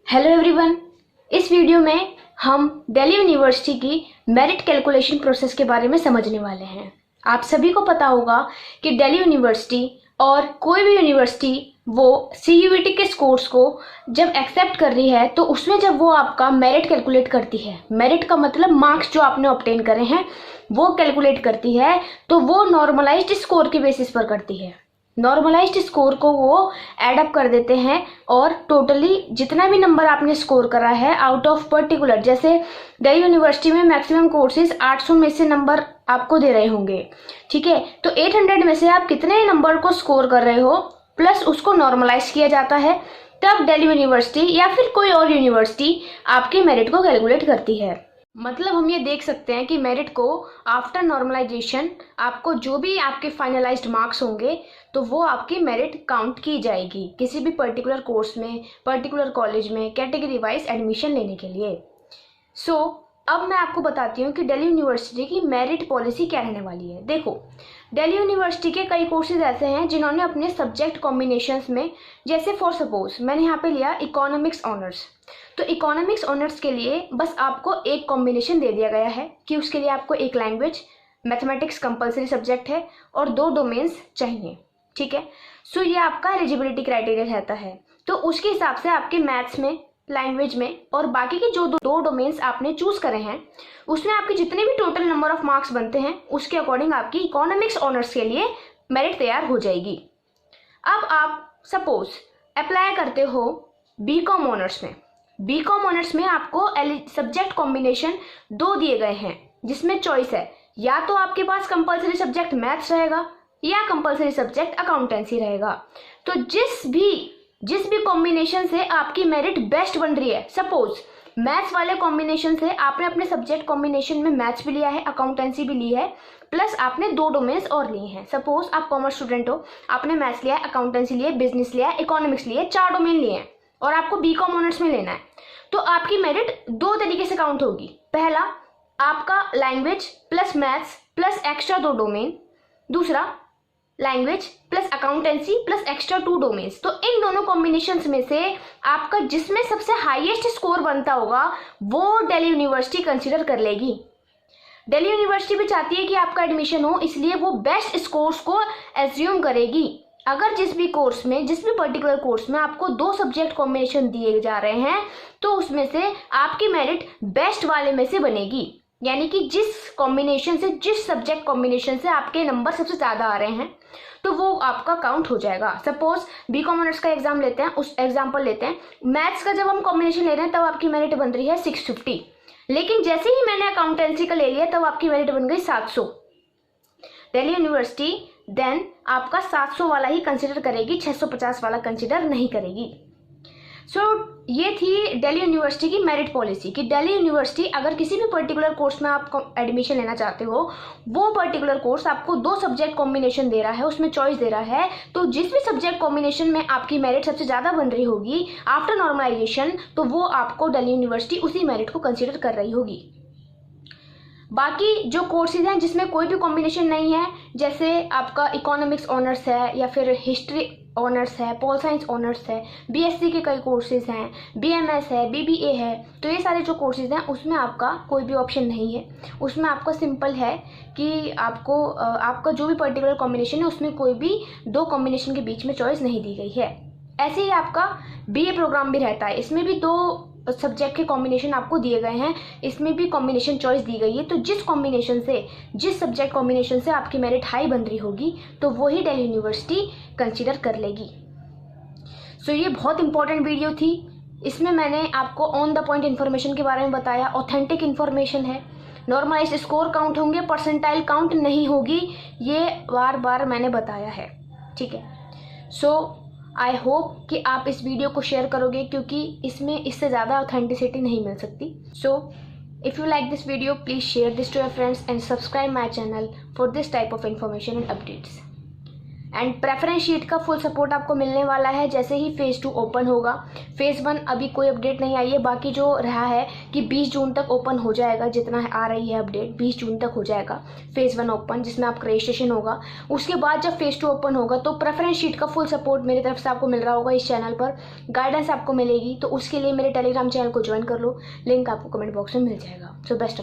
Hello everyone. इस video में हम दिल्ली यूनिवर्सिटी की मेरिट कैलकुलेशन प्रोसेस के बारे में समझने वाले हैं। आप सभी को पता होगा कि दिल्ली यूनिवर्सिटी और कोई भी यूनिवर्सिटी वो CUET के स्कोर्स को जब एक्सेप्ट कर रही है तो उसमें जब वो आपका मेरिट कैलकुलेट करती है, मेरिट का मतलब मार्क्स जो आपने ऑब्टेन करे हैं वो कैलकुलेट करती है, तो वो नॉर्मलाइज्ड स्कोर के बेसिस पर करती है। नॉर्मलाइज्ड स्कोर को वो ऐड अप कर देते हैं और टोटली जितना भी नंबर आपने स्कोर करा है आउट ऑफ पर्टिकुलर, जैसे दिल्ली यूनिवर्सिटी में मैक्सिमम कोर्सेज 800 में से नंबर आपको दे रहे होंगे, ठीक है। तो 800 में से आप कितने नंबर को स्कोर कर रहे हो प्लस उसको नॉर्मलाइज किया जाता है, तब दिल्ली यूनिवर्सिटी या फिर कोई और यूनिवर्सिटी आपके मेरिट को कैलकुलेट करती है। मतलब हम ये देख सकते हैं कि मेरिट को आफ्टर नॉर्मलाइजेशन आपको जो भी आपके फाइनलाइज्ड मार्क्स होंगे तो वो आपकी मेरिट काउंट की जाएगी किसी भी पर्टिकुलर कोर्स में, पर्टिकुलर कॉलेज में कैटेगरी वाइज एडमिशन लेने के लिए। अब मैं आपको बताती हूँ कि दिल्ली यूनिवर्सिटी की मेरिट पॉलिसी क्या रहने वाली है। देखो, दिल्ली यूनिवर्सिटी के कई कोर्सेज ऐसे हैं जिन्होंने अपने सब्जेक्ट कॉम्बिनेशंस में, जैसे फॉर सपोज मैंने यहाँ पे लिया इकोनॉमिक्स ऑनर्स, तो इकोनॉमिक्स ऑनर्स के लिए बस आपको एक कॉम्बिनेशन दे दिया गया है कि उसके लिए आपको एक लैंग्वेज, मैथमेटिक्स कंपलसरी सब्जेक्ट है और 2 डोमेन्स चाहिए, ठीक है। ये आपका एलिजिबिलिटी क्राइटेरिया रहता है, तो उसके हिसाब से आपके मैथ्स में, लैंग्वेज में और बाकी के जो 2 डोमेन्स आपने चूज करे हैं उसमें आपके जितने भी टोटल नंबर ऑफ मार्क्स बनते हैं उसके अकॉर्डिंग आपकी इकोनॉमिक्स ऑनर्स के लिए मेरिट तैयार हो जाएगी। अब आप सपोज अप्लाई करते हो बीकॉम ऑनर्स में। बीकॉम ऑनर्स में आपको सब्जेक्ट कॉम्बिनेशन 2 दिए गए हैं जिसमें चॉइस है, या तो आपके पास कंपलसरी सब्जेक्ट मैथ्स रहेगा या कंपलसरी सब्जेक्ट अकाउंटेंसी रहेगा। तो जिस भी कॉम्बिनेशन से आपकी मेरिट बेस्ट बन रही है, सपोज मैथ्स वाले कॉम्बिनेशन से आपने अपने सब्जेक्ट कॉम्बिनेशन में मैथ्स भी लिया है, अकाउंटेंसी भी ली है, प्लस आपने 2 डोमेन्स और लिए हैं। सपोज आप कॉमर्स स्टूडेंट हो, आपने मैथ्स लिया है, अकाउंटेंसी लिए, बिजनेस लिया है, इकोनॉमिक्स लिए, 4 डोमेन लिए हैं और आपको बीकॉम ऑनर्स में लेना है, तो आपकी मेरिट 2 तरीके से काउंट होगी। पहला, आपका language plus maths plus extra 2 domain, दूसरा language plus accountancy plus extra 2 domains. तो इन दोनों कॉम्बिनेशंस में से आपका जिसमें सबसे हाईएस्ट स्कोर बनता होगा वो दिल्ली यूनिवर्सिटी कंसीडर कर लेगी। दिल्ली यूनिवर्सिटी भी चाहती है कि आपका एडमिशन हो, इसलिए वो बेस्ट स्कोर्स को एज्यूम करेगी। अगर जिस भी पर्टिकुलर कोर्स में आपको 2 सब्जेक्ट कॉम्बिनेशन दिए जा रहे हैं तो उसमें से आपकी मेरिट बेस्ट वाले में से बनेगी, यानी कि जिस सब्जेक्ट कॉम्बिनेशन से आपके नंबर सबसे ज़्यादा आ रहे हैं तो वो आपका काउंट हो जाएगा। सपोज बीकॉम ऑनर्स का एग्जाम लेते हैं, उस एग्जाम्पल लेते हैं, मैथ्स का जब हम कॉम्बिनेशन ले रहे हैं तब आपकी मेरिट बन रही है 650, लेकिन जैसे ही मैंने अकाउंटेंसी का ले लिया तब आपकी मेरिट बन गई 700। दिल्ली यूनिवर्सिटी देन आपका 700 वाला ही कंसिडर करेगी, 650 वाला कंसिडर नहीं करेगी। ये थी दिल्ली यूनिवर्सिटी की मेरिट पॉलिसी कि दिल्ली यूनिवर्सिटी अगर किसी भी पर्टिकुलर कोर्स में आप एडमिशन लेना चाहते हो, वो पर्टिकुलर कोर्स आपको 2 सब्जेक्ट कॉम्बिनेशन दे रहा है, उसमें चॉइस दे रहा है, तो जिस भी सब्जेक्ट कॉम्बिनेशन में आपकी मेरिट सबसे ज़्यादा बन रही होगी आफ्टर नॉर्मलाइजेशन, तो वो आपको दिल्ली यूनिवर्सिटी उसी मेरिट को कंसिडर कर रही होगी। बाकी जो कोर्सेज हैं जिसमें कोई भी कॉम्बिनेशन नहीं है, जैसे आपका इकोनॉमिक्स ऑनर्स है या फिर हिस्ट्री ऑनर्स है, पॉल साइंस ऑनर्स है, BSc के कई कोर्सेज हैं, BMS है, BBA है, तो ये सारे जो कोर्सेज हैं उसमें आपका कोई भी ऑप्शन नहीं है। उसमें आपका सिंपल है कि आपका जो भी पर्टिकुलर कॉम्बिनेशन है उसमें कोई भी 2 कॉम्बिनेशन के बीच में चॉइस नहीं दी गई है। ऐसे ही आपका BA प्रोग्राम भी रहता है, इसमें भी 2 सब्जेक्ट के कॉम्बिनेशन आपको दिए गए हैं, इसमें भी कॉम्बिनेशन चॉइस दी गई है, तो जिस सब्जेक्ट कॉम्बिनेशन से आपकी मेरिट हाई बन रही होगी तो वही दिल्ली यूनिवर्सिटी कंसीडर कर लेगी। ये बहुत इंपॉर्टेंट वीडियो थी, इसमें मैंने आपको ऑन द पॉइंट इन्फॉर्मेशन के बारे में बताया, ऑथेंटिक इन्फॉर्मेशन है, नॉर्मलाइज्ड स्कोर काउंट होंगे, परसेंटाइल काउंट नहीं होगी, ये बार बार मैंने बताया है, ठीक है। आई होप कि आप इस वीडियो को शेयर करोगे क्योंकि इससे ज़्यादा ऑथेंटिसिटी नहीं मिल सकती। If you like this video please share this to your friends and subscribe my channel for this type of information and updates. And preference sheet का फुल सपोर्ट आपको मिलने वाला है जैसे ही फेज़ 2 ओपन होगा। फेज़ 1 अभी कोई अपडेट नहीं आई है, बाकी जो रहा है कि 20 जून तक ओपन हो जाएगा, जितना आ रही है अपडेट 20 जून तक हो जाएगा फेज़ 1 ओपन, जिसमें आपका रजिस्ट्रेशन होगा। उसके बाद जब फेज़ 2 ओपन होगा तो प्रेफरेंस शीट का फुल सपोर्ट मेरी तरफ से आपको मिल रहा होगा, इस चैनल पर गाइडेंस आपको मिलेगी। तो उसके लिए मेरे टेलीग्राम चैनल को ज्वाइन कर लो, लिंक आपको कमेंट बॉक्स में मिल जाएगा। So best.